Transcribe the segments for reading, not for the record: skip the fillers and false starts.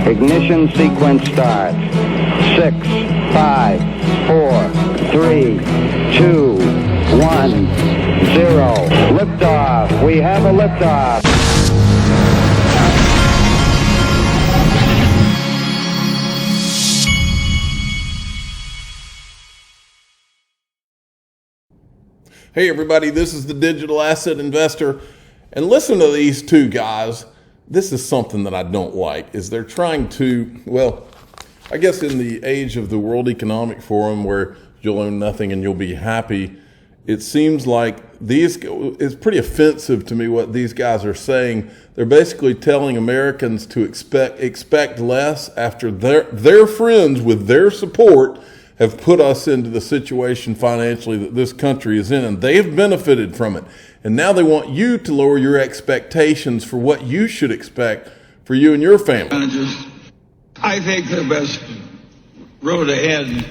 Ignition sequence starts. 6, 5, 4, 3, 2, 1, 0. Liftoff. We have a liftoff. Hey everybody, this is the Digital Asset Investor, and listen to these two guys. This is something that I don't like, is they're trying to, well, I guess in the age of the World Economic Forum where you'll own nothing and you'll be happy, it seems like it's pretty offensive to me what these guys are saying. They're basically telling Americans to expect less after their friends with their support have put us into the situation financially that this country is in, and they have benefited from it. And now they want you to lower your expectations for what you should expect for you and your family. I think the best road ahead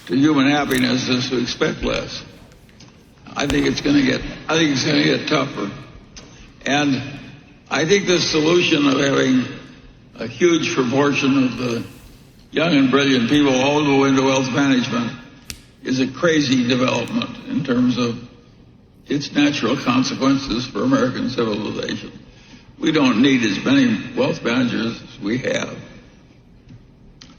to human happiness is to expect less. I think it's going to get tougher. And I think the solution of having a huge proportion of the young and brilliant people all go into wealth management is a crazy development in terms of its natural consequences for American civilization. We don't need as many wealth managers as we have.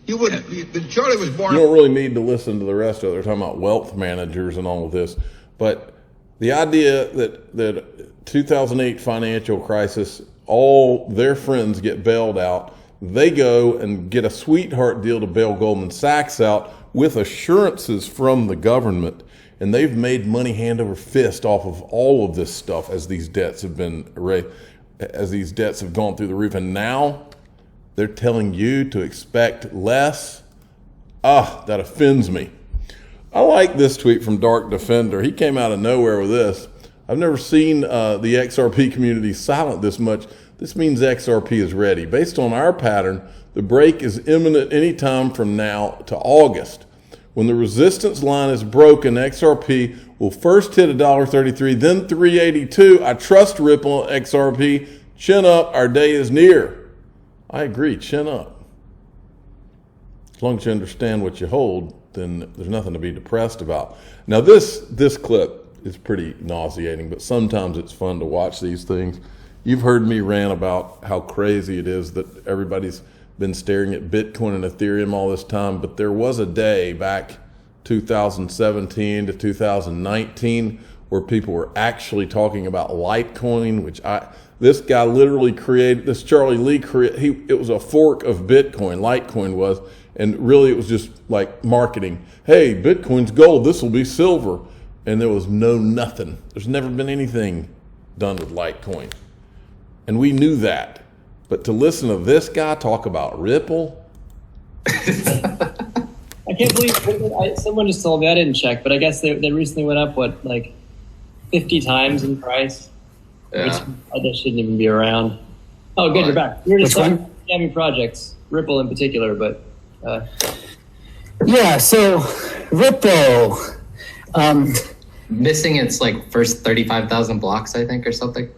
Charlie was born. You don't really need to listen to the rest of it. They're talking about wealth managers and all of this. But the idea that 2008 financial crisis, all their friends get bailed out, they go and get a sweetheart deal to bail Goldman Sachs out with assurances from the government, and they've made money hand over fist off of all of this stuff as these debts have gone through the roof, and now they're telling you to expect less. That offends me. I like this tweet from Dark Defender. He came out of nowhere with this. I've never seen the XRP community silent this much. This means XRP is ready. Based on our pattern, the break is imminent anytime from now to August. When the resistance line is broken, XRP will first hit $1.33, then $3.82. I trust Ripple XRP. Chin up, our day is near. I agree, chin up. As long as you understand what you hold, then there's nothing to be depressed about. Now this clip is pretty nauseating, but sometimes it's fun to watch these things. You've heard me rant about how crazy it is that everybody's been staring at Bitcoin and Ethereum all this time, but there was a day back 2017 to 2019 where people were actually talking about Litecoin, which this guy literally created, this Charlie Lee it was a fork of Bitcoin, Litecoin was, and really it was just like marketing. Hey, Bitcoin's gold, this will be silver. And there was nothing. There's never been anything done with Litecoin. And we knew that. But to listen to this guy talk about Ripple. I can't believe someone just told me, I didn't check, but I guess they recently went up, 50 times in price? Yeah. Which I guess shouldn't even be around. Oh, good, you're back. You're just talking scamming projects, Ripple in particular, but... Yeah, so Ripple... Missing its first 35,000 blocks, I think, or something.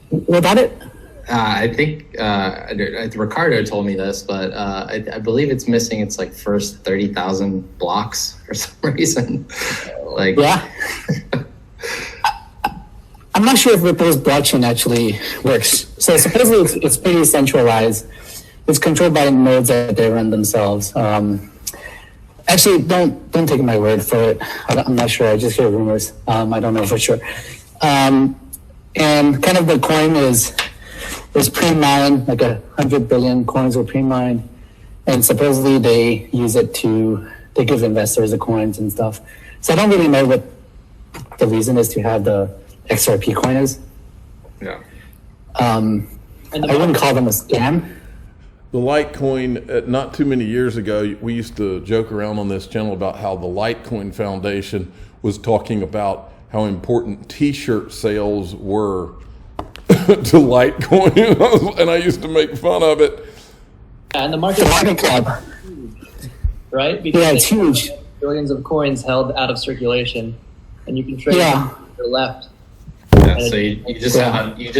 What about it? I think Ricardo told me this, but I believe it's missing its first 30,000 blocks for some reason. Yeah. I'm not sure if Ripple's blockchain actually works. So supposedly it's pretty centralized. It's controlled by nodes that they run themselves. Actually, don't take my word for it. I'm not sure. I just hear rumors. I don't know for sure. And kind of the coin is pre-mined, 100 billion coins were pre-mined, and supposedly they use it they give investors the coins and stuff. So I don't really know what the reason is to have the XRP coin is. Yeah. I wouldn't call them a scam. The Litecoin, not too many years ago, we used to joke around on this channel about how the Litecoin Foundation was talking about how important T-shirt sales were to Litecoin, and I used to make fun of it. And the market cap, right? Because yeah, it's huge. Billions of coins held out of circulation, and you can trade them to your left. Yeah, so you just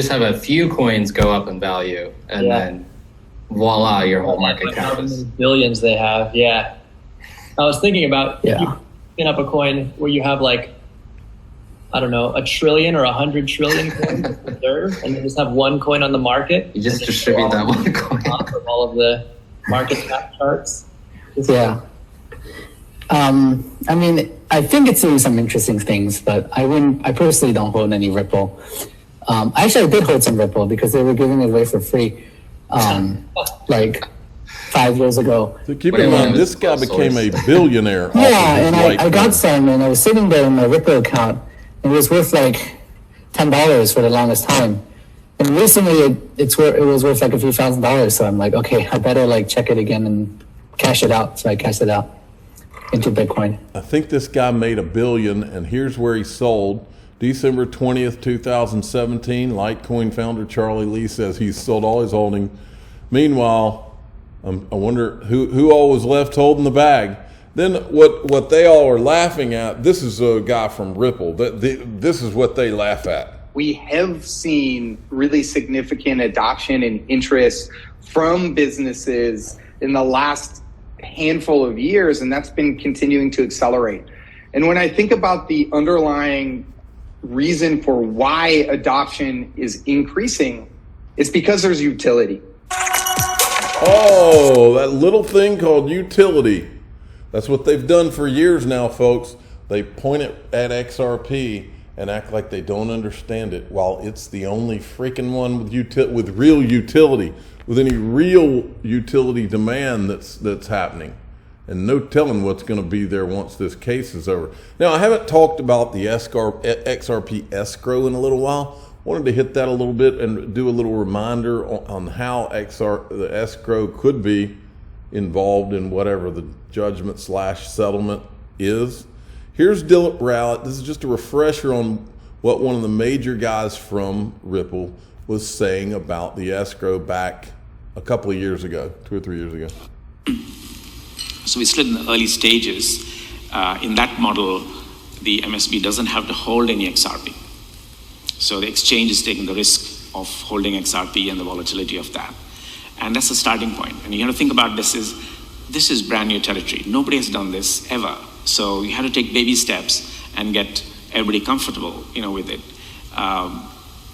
have a few coins go up in value, and then voila, your whole market Like cap however is. many billions they have. Yeah. I was thinking about if Yeah. you spin up a coin where you have like, I don't know, 1 trillion or 100 trillion coins reserved, and you just have one coin on the market. You just and distribute that one coin. top of all of the market cap charts. Yeah. I mean, I think it's doing some interesting things, but I personally don't hold any Ripple. Actually, I did hold some Ripple because they were giving it away for free, like 5 years ago. So keep in mind, this guy became a billionaire. off of Yeah, his and I got Litecoin. some, and I was sitting there in my Ripple account, and it was worth like $10 for the longest time. And recently, it was worth like a few $1,000s. So I'm like, okay, I better like check it again and cash it out. So I cashed it out into Bitcoin. I think this guy made $1 billion, and here's where he sold. December 20th, 2017, Litecoin founder Charlie Lee says he's sold all his holding. Meanwhile, I wonder who all was left holding the bag. Then what they all are laughing at, this is a guy from Ripple. This is what they laugh at. We have seen really significant adoption and interest from businesses in the last handful of years, and that's been continuing to accelerate. And when I think about the underlying reason for why adoption is increasing, it's because there's utility. Oh, that little thing called utility. That's what they've done for years now, folks. They point it at XRP and act like they don't understand it, while it's the only freaking one with real utility, with any real utility demand that's happening. And no telling what's going to be there once this case is over. Now, I haven't talked about the XRP escrow in a little while. Wanted to hit that a little bit and do a little reminder on how the escrow could be involved in whatever the judgment/settlement is. Here's Dilip Rowlett. This is just a refresher on what one of the major guys from Ripple was saying about the escrow back a couple of years ago, 2 or 3 years ago. So we're still in the early stages. In that model, the MSB doesn't have to hold any XRP. So the exchange is taking the risk of holding XRP and the volatility of that. And that's the starting point. And you have to think about this is brand new territory. Nobody has done this ever. So you have to take baby steps and get everybody comfortable, with it.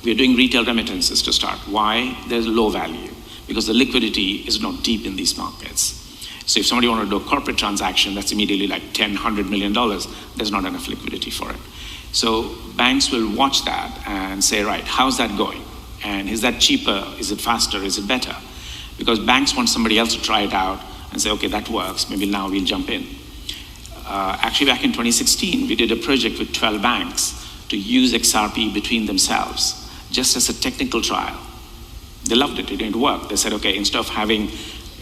We're doing retail remittances to start. Why? There's low value because the liquidity is not deep in these markets. So if somebody wanted to do a corporate transaction, that's immediately like $10, $100 million. There's not enough liquidity for it. So banks will watch that and say, right, how's that going? And is that cheaper? Is it faster? Is it better? Because banks want somebody else to try it out and say, okay, that works. Maybe now we'll jump in. Actually, back in 2016, we did a project with 12 banks to use XRP between themselves, just as a technical trial. They loved it. It didn't work. They said, okay, instead of having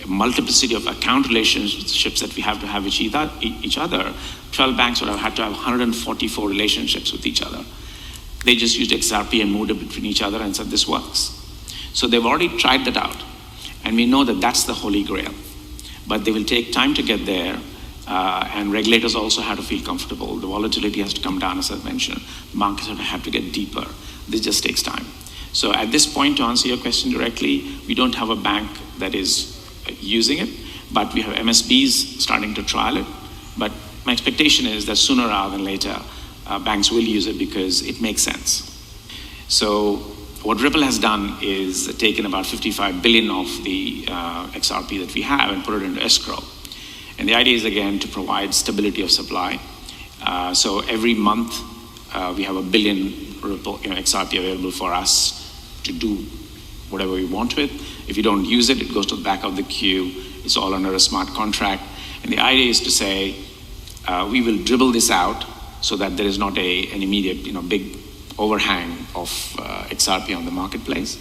a multiplicity of account relationships that we have to have with each other, 12 banks would have had to have 144 relationships with each other. They just used XRP and moved it between each other and said, this works. So they've already tried that out. And we know that that's the holy grail. But they will take time to get there. And regulators also have to feel comfortable. The volatility has to come down, as I mentioned. The markets have to get deeper. This just takes time. So at this point, to answer your question directly, we don't have a bank that is using it, but we have MSBs starting to trial it. But my expectation is that sooner rather than later, banks will use it because it makes sense. So what Ripple has done is taken about 55 billion of the XRP that we have and put it into escrow. And the idea is, again, to provide stability of supply. So every month, we have 1 billion Ripple, XRP available for us to do whatever we want with. If you don't use it, it goes to the back of the queue. It's all under a smart contract. And the idea is to say, we will dribble this out so that there is not an immediate, big overhang of XRP on the marketplace.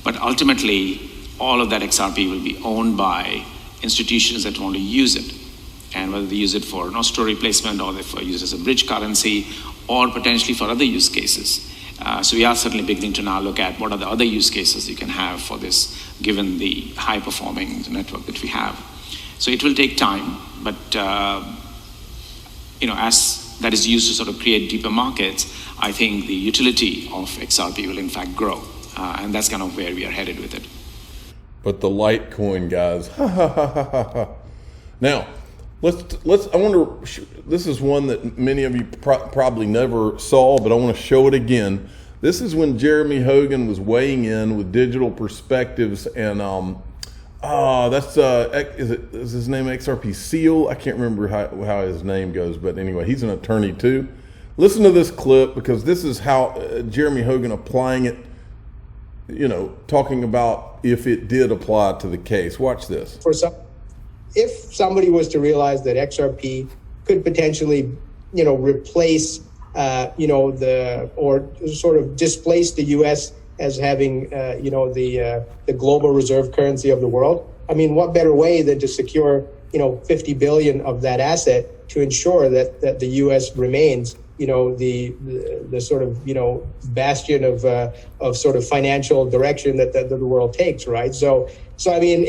But ultimately, all of that XRP will be owned by institutions that want to use it. And whether they use it for nostro replacement or they use it as a bridge currency or potentially for other use cases. So we are certainly beginning to now look at what are the other use cases you can have for this, given the high-performing network that we have. So it will take time, but as that is used to sort of create deeper markets, I think the utility of XRP will in fact grow, and that's kind of where we are headed with it. But the Litecoin guys, Now, I want to. This is one that many of you probably never saw, but I want to show it again. This is when Jeremy Hogan was weighing in with Digital Perspectives, and is his name XRP Seal? I can't remember how his name goes, but anyway, he's an attorney too. Listen to this clip, because this is how Jeremy Hogan applying it, talking about if it did apply to the case. Watch this. If somebody was to realize that XRP could potentially, replace, or sort of displace the U.S. as having, the global reserve currency of the world, I mean, what better way than to secure, 50 billion of that asset to ensure that the U.S. remains, the sort of, bastion of sort of financial direction that the world takes, right? So I mean,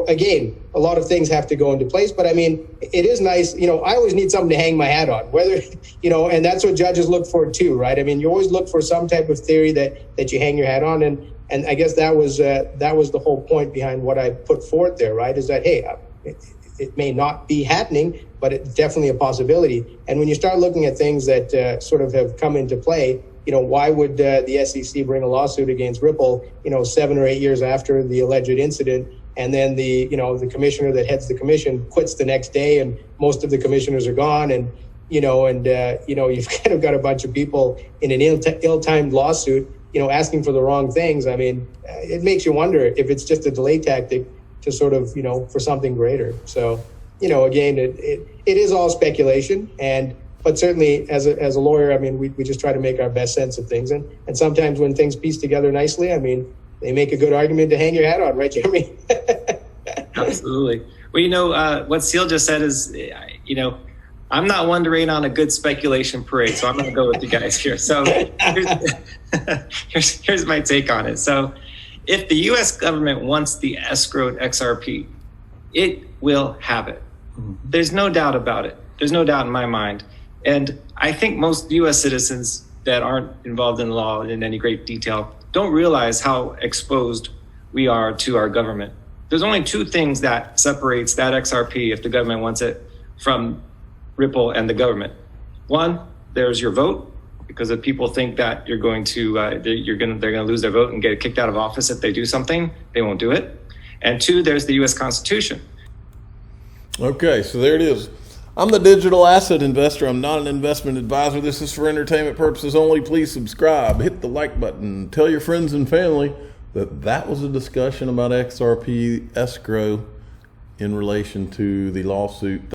again, a lot of things have to go into place, but I mean, it is nice. I always need something to hang my hat on, whether, and that's what judges look for too, right? I mean, you always look for some type of theory that you hang your hat on. And I guess that was the whole point behind what I put forth there, right? Is that, hey, it may not be happening, but it's definitely a possibility. And when you start looking at things that sort of have come into play, why would the SEC bring a lawsuit against Ripple, 7 or 8 years after the alleged incident? And then the commissioner that heads the commission quits the next day, and most of the commissioners are gone. And, you've kind of got a bunch of people in an ill-timed lawsuit, asking for the wrong things. I mean, it makes you wonder if it's just a delay tactic to sort of, for something greater. So, again, it is all speculation, but certainly as a lawyer, I mean, we just try to make our best sense of things. And sometimes when things piece together nicely, I mean, they make a good argument to hang your hat on, right, Jeremy? Absolutely. Well, what Seal just said is, I'm not one to rain on a good speculation parade, so I'm going to go with you guys here. So here's my take on it. So if the U.S. government wants the escrowed XRP, it will have it. There's no doubt about it. There's no doubt in my mind. And I think most U.S. citizens that aren't involved in law in any great detail don't realize how exposed we are to our government. There's only two things that separates that XRP, if the government wants it, from Ripple and the government. One, there's your vote, because if people think that they're going to lose their vote and get kicked out of office if they do something, they won't do it. And two, there's the U.S. Constitution. Okay, so there it is. I'm the digital asset investor. I'm not an investment advisor. This is for entertainment purposes only. Please subscribe, hit the like button, tell your friends and family that was a discussion about XRP escrow in relation to the lawsuit.